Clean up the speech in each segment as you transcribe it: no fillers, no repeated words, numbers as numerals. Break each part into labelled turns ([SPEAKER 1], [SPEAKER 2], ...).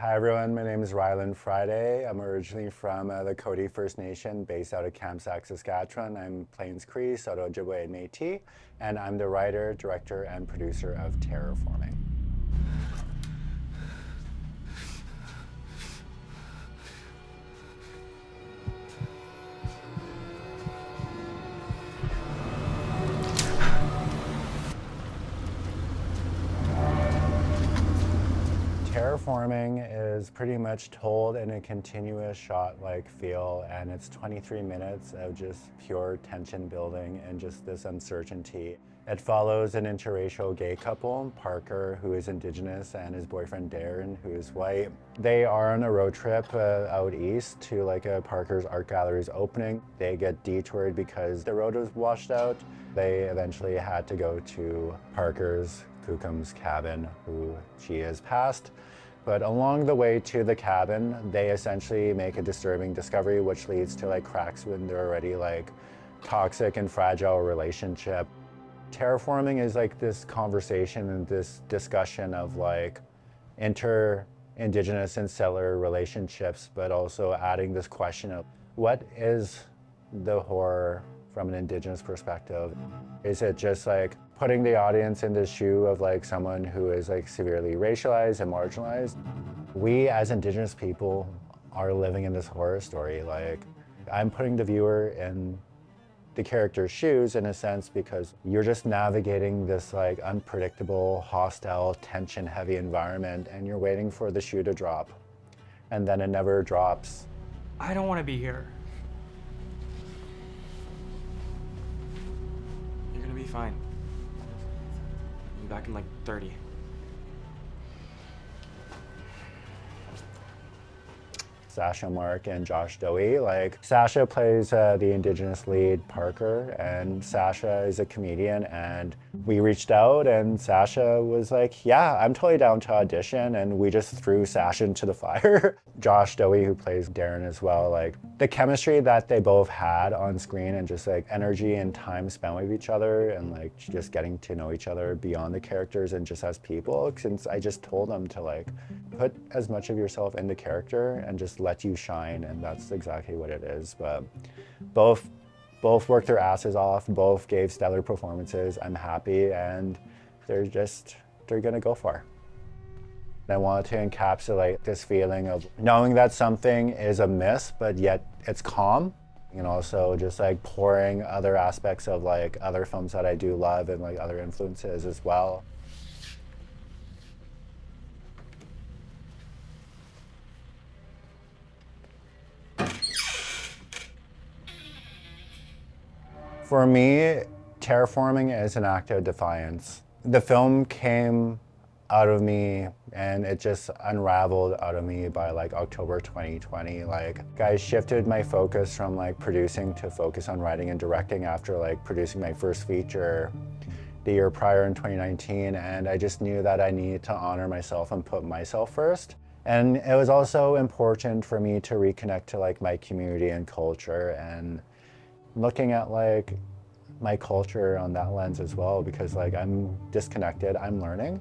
[SPEAKER 1] Hi everyone, my name is Rylan Friday. I'm originally from the Cody First Nation based out of Kamsack, Saskatchewan. I'm Plains Cree, Sault Ojibwe, and Métis, and I'm the writer, director, and producer of Terraforming. Terraforming is pretty much told in a continuous shot-like feel, and it's 23 minutes of just pure tension building and just this uncertainty. It follows an interracial gay couple, Parker, who is Indigenous, and his boyfriend Darren, who is white. They are on a road trip out east to Parker's art gallery's opening. They get detoured because the road was washed out. They eventually had to go to Parker's Kukum's cabin, who she has passed. But along the way to the cabin, they essentially make a disturbing discovery, which leads to cracks in their already toxic and fragile relationship. Terraforming is this conversation and this discussion of inter-Indigenous and settler relationships, but also adding this question of what is the horror from an Indigenous perspective? Is it just putting the audience in the shoe of someone who is severely racialized and marginalized? We as Indigenous people are living in this horror story. I'm putting the viewer in the character's shoes in a sense, because you're just navigating this unpredictable, hostile, tension-heavy environment, and you're waiting for the shoe to drop, and then it never drops.
[SPEAKER 2] I don't want to be here. You're gonna be fine. I'll be back in 30.
[SPEAKER 1] Sasha Mark and Josh Dowie. Sasha plays the Indigenous lead, Parker, and Sasha is a comedian, and we reached out and Sasha was like, yeah, I'm totally down to audition, and we just threw Sasha into the fire. Josh Dowie, who plays Darren as well, the chemistry that they both had on screen and just energy and time spent with each other, and just getting to know each other beyond the characters and just as people, since I just told them to put as much of yourself in the character and just let you shine, and that's exactly what it is. But both worked their asses off, both gave stellar performances. I'm happy, and they're gonna go far. I wanted to encapsulate this feeling of knowing that something is amiss, but yet it's calm, and also just pouring other aspects of other films that I do love and other influences as well. For me, terraforming is an act of defiance. The film came out of me and it just unraveled out of me by October 2020. I shifted my focus from producing to focus on writing and directing after producing my first feature the year prior in 2019, and I just knew that I needed to honor myself and put myself first. And it was also important for me to reconnect to my community and culture, and looking at my culture on that lens as well, because I'm disconnected, I'm learning.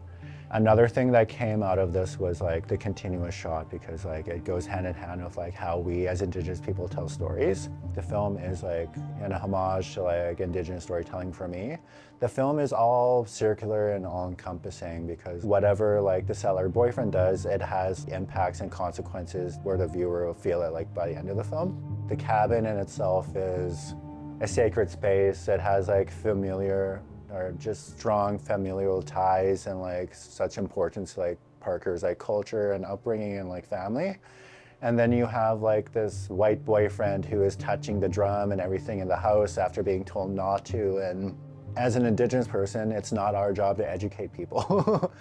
[SPEAKER 1] Another thing that came out of this was the continuous shot, because it goes hand in hand with how we as Indigenous people tell stories. The film is an homage to Indigenous storytelling for me. The film is all circular and all encompassing, because whatever the settler boyfriend does, it has impacts and consequences where the viewer will feel it by the end of the film. The cabin in itself is a sacred space. It has familiar or just strong familial ties and such importance to Parker's culture and upbringing and family. And then you have this white boyfriend who is touching the drum and everything in the house after being told not to. And as an Indigenous person, it's not our job to educate people.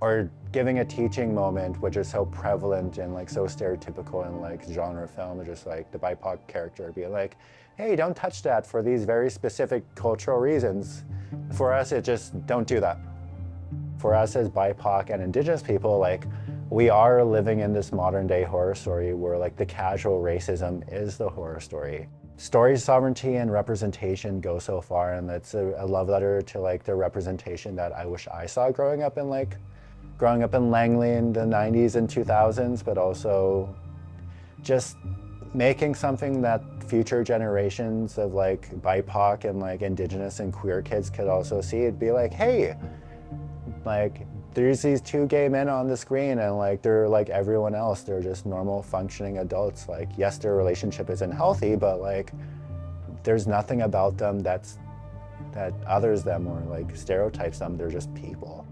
[SPEAKER 1] Or giving a teaching moment, which is so prevalent and so stereotypical in genre film, just the BIPOC character being hey, don't touch that for these very specific cultural reasons. For us, it just don't do that. For us as BIPOC and Indigenous people, we are living in this modern day horror story where the casual racism is the horror story. Story sovereignty and representation go so far, and it's a love letter to the representation that I wish I saw growing up in growing up in Langley in the 90s and 2000s, but also just making something that future generations of like BIPOC and like Indigenous and queer kids could also see. It'd be like, hey, like there's these two gay men on the screen and like they're like everyone else. They're just normal functioning adults. Like, yes, their relationship isn't healthy, but like there's nothing about them that others them or like stereotypes them. They're just people.